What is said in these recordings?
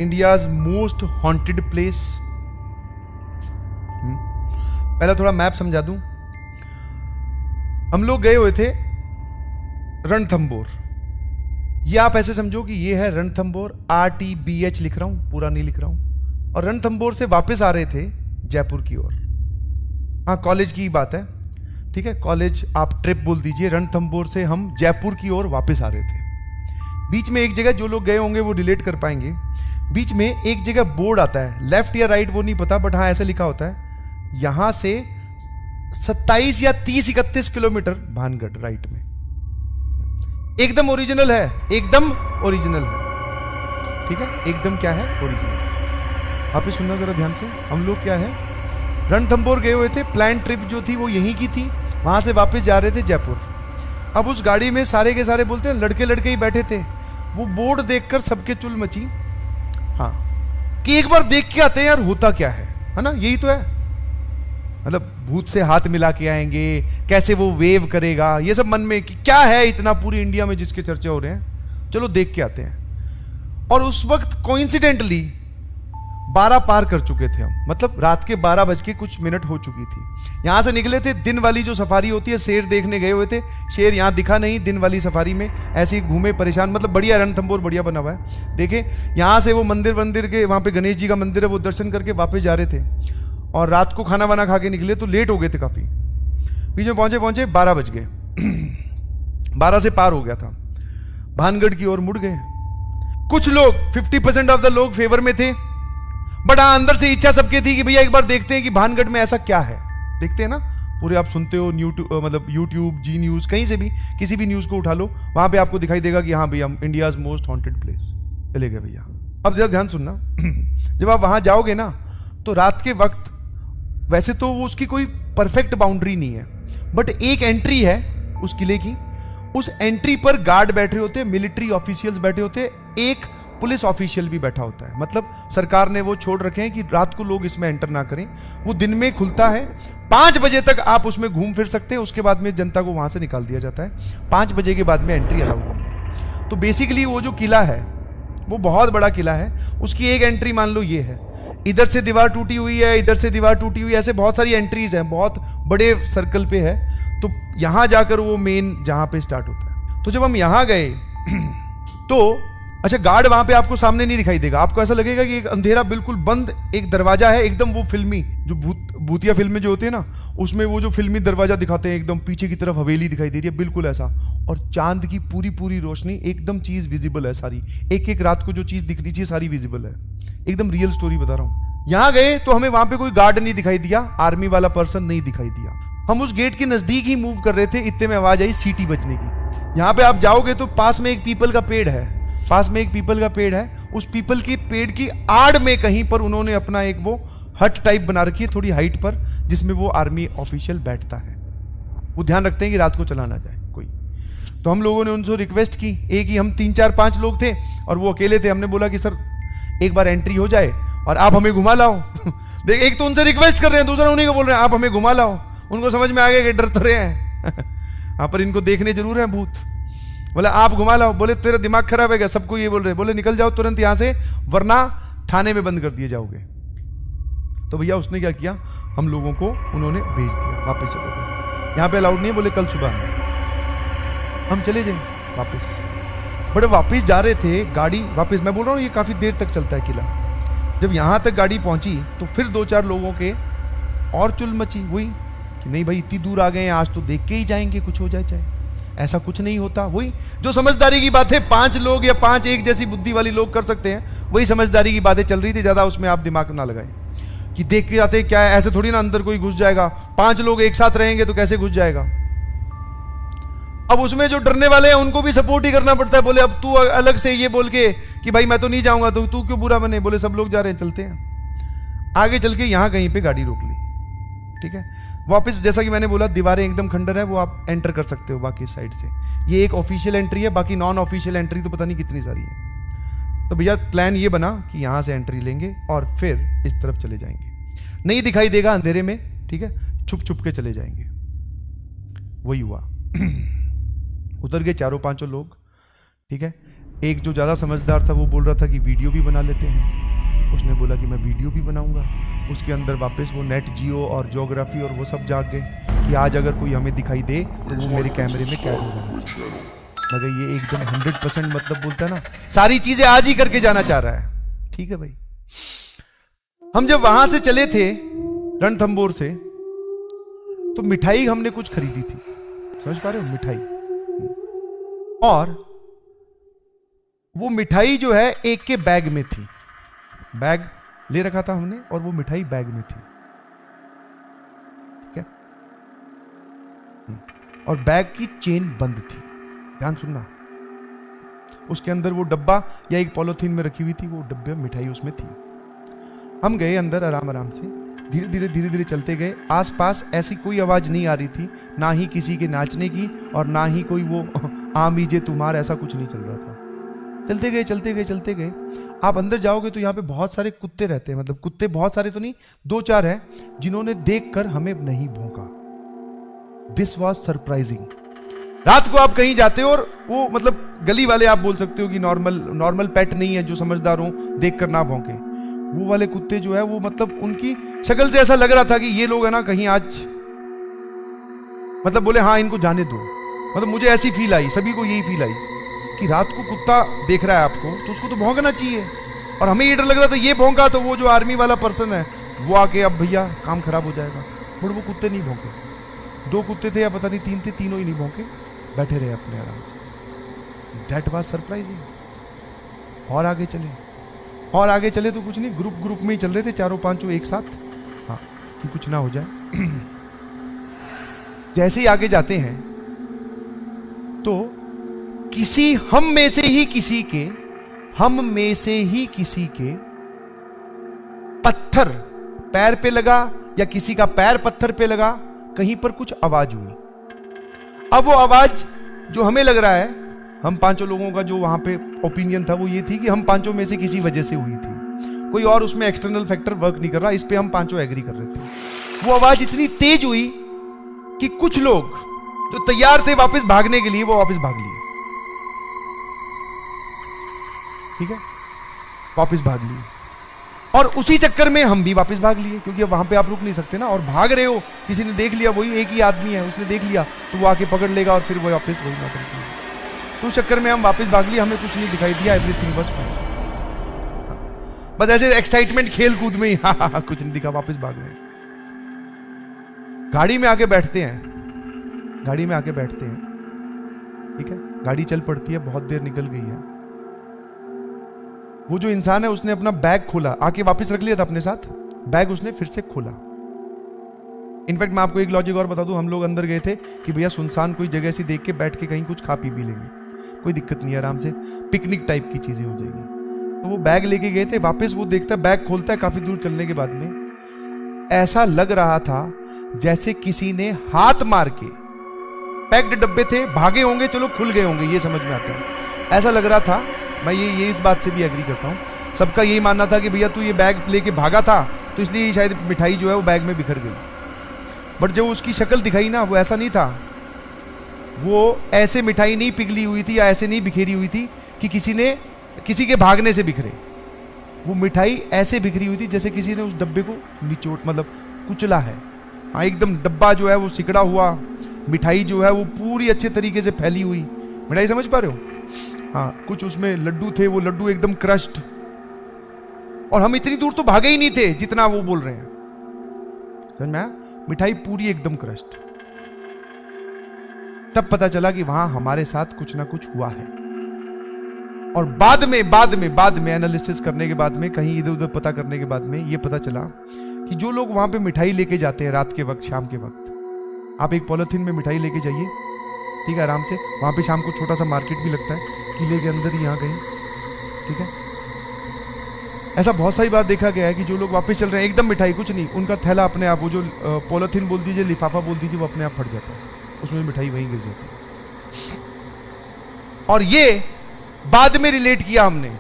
India's most haunted place. पहला थोड़ा map समझा दूं। हम लोग गए हुए थे रणथंबोर। ये आप ऐसे समझो कि ये है रणथंबोर, RTBH लिख रहा हूं, पूरा नहीं लिख रहा हूं। और रणथंबोर से वापस आ रहे थे जयपुर की ओर। हाँ, कॉलेज की बात है, ठीक है, कॉलेज आप ट्रिप बोल दीजिए। रणथंबोर से हम जयपुर की ओर वापस आ रहे थे। बीच में एक जगह, जो लोग गए होंगे वो रिलेट कर पाएंगे, बीच में एक जगह बोर्ड आता है, लेफ्ट या राइट वो नहीं पता, बट हाँ ऐसा लिखा होता है यहां से 27 या 30-31 किलोमीटर भानगढ़ राइट में। एकदम ओरिजिनल है, एकदम ओरिजिनल है, ठीक है, एकदम क्या है, ओरिजिनल। आप ही सुनना जरा ध्यान से। हम लोग क्या है, रणथंबोर गए हुए थे, प्लान ट्रिप जो थी वो यहीं की थी, वहां से वापस जा रहे थे जयपुर। अब उस गाड़ी में सारे के सारे बोलते हैं लड़के लड़के ही बैठे थे। वो बोर्ड देखकर सबके चुल मची, हाँ, कि एक बार देख के आते हैं यार होता क्या है ना, यही तो है। मतलब भूत से हाथ मिला के आएंगे, कैसे वो वेव करेगा, ये सब मन में कि क्या है इतना पूरी इंडिया में जिसके चर्चे हो रहे हैं, चलो देख के आते हैं। और उस वक्त कोइंसिडेंटली 12 पार कर चुके थे हम, मतलब रात के 12 बज के कुछ मिनट हो चुकी थी। यहां से निकले थे, दिन वाली जो सफारी होती है, शेर देखने गए हुए थे। शेर यहां दिखा नहीं, दिन वाली सफारी में ऐसे ही घूमे परेशान। मतलब बढ़िया, रणथंबोर बढ़िया बना हुआ है, देखे। यहां से वो मंदिर के वहां पे गणेश जी का मंदिर है, वो दर्शन करके वापस जा रहे थे। और रात को खाना वाना खा के निकले तो लेट हो गए थे काफी। बीच में पहुंचे 12 बज गए 12 से पार हो गया था, भानगढ़ की ओर मुड़ गए। कुछ लोग 50% ऑफ द लोग फेवर में थे, बट हाँ अंदर से इच्छा सबके थी कि भैया एक बार देखते हैं कि भानगढ़ में ऐसा क्या है। देखते हैं ना, पूरे आप सुनते हो मतलब यूट्यूब, जी न्यूज, कहीं से भी किसी भी न्यूज को उठा लो, वहां पे आपको दिखाई देगा कि हाँ भैया इंडियाज मोस्ट हॉन्टेड प्लेस। चले गए भैया। अब जरा ध्यान सुनना, जब आप वहां जाओगे ना तो रात के वक्त, वैसे तो वो उसकी कोई परफेक्ट बाउंड्री नहीं है, बट एक एंट्री है उस किले की। उस एंट्री पर गार्ड बैठे होते हैं, मिलिट्री ऑफिशियल्स बैठे होते हैं, एक पुलिस ऑफिशियल भी बैठा होता है। मतलब सरकार ने वो छोड़ रखे हैं कि रात को लोग इसमें एंटर ना करें। वो दिन में खुलता है, 5 बजे तक आप उसमें घूम फिर सकते हैं, उसके बाद में जनता को वहां से निकाल दिया जाता है। 5 बजे के बाद में एंट्री अलाउड है। तो बेसिकली वो जो किला है वो बहुत बड़ा किला है, उसकी एक एंट्री मान लो ये है, इधर से दीवार टूटी हुई है, इधर से दीवार टूटी हुई है, ऐसे बहुत सारी एंट्रीज हैं, बहुत बड़े सर्कल पे है। तो यहां जाकर वो मेन जहां पे स्टार्ट होता है। तो जब हम यहां गए तो अच्छा, गार्ड वहां पे आपको सामने नहीं दिखाई देगा, आपको ऐसा लगेगा कि एक अंधेरा बिल्कुल बंद एक दरवाजा है, एकदम वो फिल्मी जो भूतिया फिल्में जो होती है ना, उसमें वो जो फिल्मी दरवाजा दिखाते हैं, एकदम पीछे की तरफ हवेली दिखाई दे रही है, बिल्कुल ऐसा। और चांद की पूरी रोशनी, एकदम चीज विजिबल है सारी, एक रात को जो चीज दिखनी चाहिए सारी विजिबल है, एकदम रियल स्टोरी बता रहा हूं। यहां गए तो हमें वहां पे कोई गार्ड नहीं दिखाई दिया, आर्मी वाला पर्सन नहीं दिखाई दिया। हम उस गेट के नजदीक ही मूव कर रहे थे, इतने में आवाज आई सीटी बजने की। यहां पे आप जाओगे तो पास में एक पीपल का पेड़ है, उस पीपल के पेड़ की आड़ में कहीं पर उन्होंने अपना एक वो हट टाइप बना रखी है थोड़ी हाइट पर, जिसमें वो आर्मी ऑफिशियल बैठता है। वो ध्यान रखते हैं कि रात को चला ना जाए कोई। तो हम लोगों ने उनसे रिक्वेस्ट की, एक ही हम 3-4-5 लोग थे और वो अकेले थे। हमने बोला कि सर एक बार एंट्री हो जाए और आप हमें घुमा लाओ। देख, एक तो उनसे रिक्वेस्ट कर रहे हैं, दूसरा उन्हीं को बोल रहे हैं आप हमें घुमा लाओ। उनको समझ में आ गया कि डर तो रहे हैं हाँ, पर इनको देखने जरूर हैं भूत। बोले आप घुमा लाओ। बोले तेरा दिमाग खराब है क्या, सबको ये बोल रहे हैं। बोले निकल जाओ तुरंत यहां से, वरना थाने में बंद कर दिए जाओगे। तो भैया उसने क्या किया, हम लोगों को उन्होंने भेज दिया, वापस चले गए। यहां पे अलाउड नहीं, बोले कल सुबह हम चले जाए वापस। बड़े वापस जा रहे थे, गाड़ी वापस, मैं बोल रहा हूँ ये काफी देर तक चलता है किला। जब यहां तक गाड़ी पहुंची तो फिर 2-4 लोगों के और चुल मची हुई कि नहीं भाई इतनी दूर आ गए हैं, आज तो देख के ही जाएंगे, कुछ हो जाए चाहे। ऐसा कुछ नहीं होता। वही जो समझदारी की बात है, 5 लोग या 5 एक जैसी बुद्धि वाली लोग कर सकते हैं, वही समझदारी की बातें चल रही थी। ज्यादा उसमें आप दिमाग ना लगाएं कि देख के जाते क्या है, ऐसे थोड़ी ना अंदर कोई घुस जाएगा। 5 लोग एक साथ रहेंगे तो कैसे घुस जाएगा। अब उसमें जो डरने वाले हैं उनको भी सपोर्ट ही करना पड़ता है। बोले अब तू अलग से ये बोल के कि भाई मैं तो नहीं जाऊंगा, तो तू क्यों बुरा बने। बोले सब लोग जा रहे हैं, चलते हैं। आगे चल के यहां कहीं पे गाड़ी रोक ली, ठीक है। वापस जैसा कि मैंने बोला दीवारें एकदम खंडर है, वो आप एंटर कर सकते हो बाकी साइड से। ये एक ऑफिशियल एंट्री है, बाकी नॉन ऑफिशियल एंट्री तो पता नहीं कितनी सारी है। तो भैया प्लान ये बना कि यहां से एंट्री लेंगे और फिर इस तरफ चले जाएंगे, नहीं दिखाई देगा अंधेरे में, ठीक है, छुप छुप के चले जाएंगे। वही हुआ उतर गए 4-5 लोग, ठीक है। एक जो ज़्यादा समझदार था वो बोल रहा था कि वीडियो भी बना लेते हैं। उसने बोला कि मैं वीडियो भी बनाऊंगा। उसके अंदर वापस वो नेट जियो और ज्योग्राफी और वो सब जाग गए कि आज अगर कोई हमें दिखाई दे तो वो मेरे कैमरे में कैद हो जाना चाहिए। मगर ये एकदम 100% मतलब बोलता है ना, सारी चीजें आज ही करके जाना चाह रहा है। ठीक है भाई। हम जब वहां से चले थे रणथंभौर से, तो मिठाई हमने कुछ खरीदी थी, समझ पा रहे हो, मिठाई। और वो मिठाई जो है एक के बैग में थी, बैग ले रखा था हमने और वो मिठाई बैग में थी। ठीक है। और बैग की चेन बंद थी, ध्यान सुनना। उसके अंदर वो डब्बा या एक पॉलिथीन में रखी हुई थी, वो डब्बे मिठाई उसमें थी। हम गए अंदर आराम आराम से, धीरे धीरे चलते गए। आसपास ऐसी कोई आवाज नहीं आ रही थी, ना ही किसी के नाचने की और ना ही कोई वो आमीजे तुम्हार, ऐसा कुछ नहीं चल रहा था। चलते गए। आप अंदर जाओगे तो यहाँ पे बहुत सारे कुत्ते रहते हैं, मतलब कुत्ते बहुत सारे तो नहीं, 2-4 हैं जिन्होंने देखकर हमें नहीं भौंका। This was surprising. रात को आप कहीं जाते हो और वो मतलब गली वाले आप बोल सकते हो कि नॉर्मल पेट नहीं है जो समझदार हो, देखकर ना भौंके। वो वाले कुत्ते जो है वो मतलब उनकी शक्ल से ऐसा लग रहा था कि ये लोग है ना कहीं आज मतलब बोले हाँ इनको जाने दो। मतलब मुझे ऐसी फील आई, सभी को यही फील आई कि रात को कुत्ता देख रहा है आपको तो उसको तो भौंकना चाहिए। और हमें ये डर लग रहा था ये भौंका तो वो जो आर्मी वाला पर्सन है वो आके अब भैया काम खराब हो जाएगा। बट वो कुत्ते नहीं भौंके। 2 कुत्ते थे या पता नहीं 3 थे, तीनों ही नहीं भौंके, बैठे रहे अपने आराम से। That was surprising. और आगे चले तो कुछ नहीं, ग्रुप में ही चल रहे थे, 4-5 एक साथ, हाँ कि कुछ ना हो जाए। जैसे ही आगे जाते हैं तो हम में से ही किसी के पत्थर पैर पे लगा या किसी का पैर पत्थर पे लगा, कहीं पर कुछ आवाज हुई। अब वो आवाज जो हमें लग रहा है, हम 5 लोगों का जो वहां पे ओपिनियन था वो ये थी कि हम 5 में से किसी वजह से हुई थी, कोई और उसमें एक्सटर्नल फैक्टर वर्क नहीं कर रहा। इस पे हम 5 एग्री कर रहे थे। वो आवाज इतनी तेज हुई कि कुछ लोग जो तैयार थे वापस भागने के लिए वो वापस भाग लिए। ठीक है, वापस भाग लिए। और उसी चक्कर में हम भी वापस भाग लिए, क्योंकि अब वहां पे आप रुक नहीं सकते ना, और भाग रहे हो, किसी ने देख लिया, वही एक ही आदमी है, उसने देख लिया तो वो आके पकड़ लेगा और फिर वो वापस वही नाटक किया। तो उस चक्कर में हम वापस भाग लिए, हमें कुछ नहीं दिखाई दिया, एवरीथिंग वाज फाइन। बस ऐसे एक्साइटमेंट खेल कूद में ही हाँ कुछ नहीं दिखा, वापस भाग गए। गाड़ी में आके बैठते हैं, ठीक है, गाड़ी चल पड़ती है, बहुत देर निकल गई है। वो जो इंसान है उसने अपना बैग खोला, आके वापस रख लिया था अपने साथ, बैग उसने फिर से खोला। इनफैक्ट मैं आपको एक लॉजिक और बता दूं, हम लोग अंदर गए थे कि भैया सुनसान कोई जगह से देख के बैठ के कहीं कुछ खा पी भी लेंगे, कोई दिक्कत नहीं है, आराम से पिकनिक टाइप की चीजें हो जाएगी। तो वो बैग लेके गए थे, वापस वो देखता है, बैग खोलता है, काफी दूर चलने के बाद में ऐसा लग रहा था जैसे किसी ने हाथ मार के, पैक्ड डब्बे थे, भागे होंगे, चलो खुल गए होंगे, ये समझ में आता है, ऐसा लग रहा था। मैं ये इस बात से भी एग्री करता हूँ, सबका यही मानना था कि भैया तू ये बैग लेके भागा था तो इसलिए शायद मिठाई जो है वो बैग में बिखर गई। बट जब उसकी शक्ल दिखाई ना, वो ऐसा नहीं था, वो ऐसे मिठाई नहीं पिघली हुई थी या ऐसे नहीं बिखेरी हुई थी कि किसी के भागने से बिखरे। वो मिठाई ऐसे बिखरी हुई थी जैसे किसी ने उस डब्बे को निचोड़ मतलब कुचला है। हाँ, एकदम डब्बा जो है वो सिकड़ा हुआ, मिठाई जो है वो पूरी अच्छे तरीके से फैली हुई मिठाई, समझ पा रहे हो? हाँ, कुछ उसमें लड्डू थे, वो लड्डू एकदम क्रश्ड, और हम इतनी दूर तो भागे ही नहीं थे जितना वो बोल रहे हैं, समझ में आया? मिठाई पूरी एकदम क्रश्ड। तब पता चला कि वहां हमारे साथ कुछ ना कुछ हुआ है। और बाद में एनालिसिस करने के बाद में, कहीं इधर उधर पता करने के बाद में ये पता चला कि जो लोग वहां पे मिठाई लेके जाते हैं रात के वक्त, शाम के वक्त, आप एक पॉलिथीन में मिठाई लेके जाइए, ठीक है, आराम से। वहां पे शाम को छोटा सा मार्केट भी लगता है, किले के अंदर ही यहाँ कहीं, ठीक है। ऐसा बहुत सारी बार देखा गया है कि जो लोग वापस चल रहे हैं एकदम मिठाई कुछ नहीं, उनका थैला अपने आप, वो जो पॉलिथीन बोल दीजिए, लिफाफा बोल दीजिए, वो अपने आप फट जाता है, उसमें मिठाई वहीं गिर जाती है। और ये बाद में रिलेट किया हमने,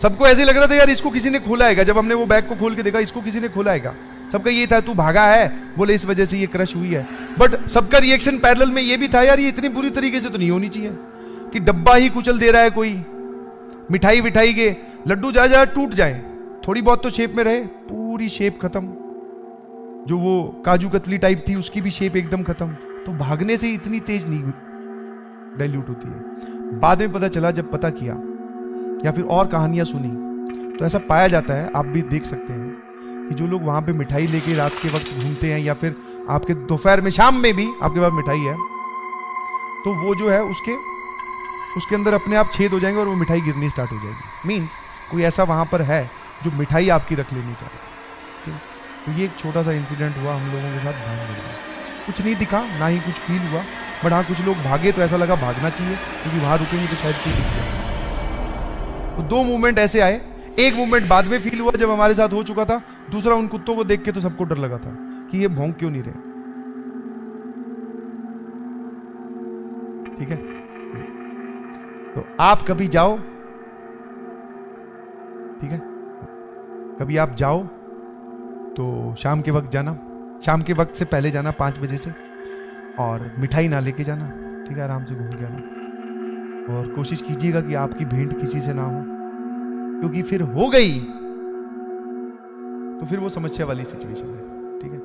सबको ऐसे लग रहा था यार इसको किसी ने खोला है। जब हमने वो बैग को खोल के देखा, इसको किसी ने खोला है। सबका ये था तू भागा है, बोले इस वजह से ये क्रश हुई है। बट सबका रिएक्शन पैरेलल में ये भी था, यार ये इतनी बुरी तरीके से तो नहीं होनी चाहिए कि डब्बा ही कुचल दे रहा है कोई, मिठाई विठाई के लड्डू जा जा टूट जाए, थोड़ी बहुत तो शेप में रहे, पूरी शेप खत्म। जो वो काजू कतली टाइप थी उसकी भी शेप एकदम खत्म। तो भागने से इतनी तेज नहीं डाइल्यूट होती है। बाद में पता चला, जब पता किया या फिर और कहानियां सुनी, तो ऐसा पाया जाता है, आप भी देख सकते हैं कि जो लोग वहां पे मिठाई लेके रात के वक्त घूमते हैं या फिर आपके दोपहर में शाम में भी आपके पास मिठाई है, तो वो जो है उसके अंदर अपने आप छेद हो जाएंगे और वो मिठाई गिरनी स्टार्ट हो जाएगी। मीन्स कोई ऐसा वहां पर है जो मिठाई आपकी रख लेनी चाह रहा है। तो ये एक छोटा सा इंसिडेंट हुआ हम लोगों के साथ भान में। कुछ नहीं दिखा, ना ही कुछ फील हुआ, बट हाँ कुछ लोग भागे तो ऐसा लगा भागना चाहिए, क्योंकि वहां रुकेंगे तो शायद कुछ दिख जाए। तो 2 मूवमेंट ऐसे आए। एक मूवमेंट बाद में फील हुआ जब हमारे साथ हो चुका था, दूसरा उन कुत्तों को देख के तो सबको डर लगा था कि ये भौंक क्यों नहीं रहे। ठीक है, तो आप कभी जाओ, ठीक है, कभी आप जाओ तो शाम के वक्त जाना, शाम के वक्त से पहले जाना 5 बजे से, और मिठाई ना लेके जाना, ठीक है, आराम से घूम के आना। और कोशिश कीजिएगा कि आपकी भेंट किसी से ना हो, क्योंकि फिर हो गई तो फिर वो समस्या वाली सिचुएशन है। ठीक है।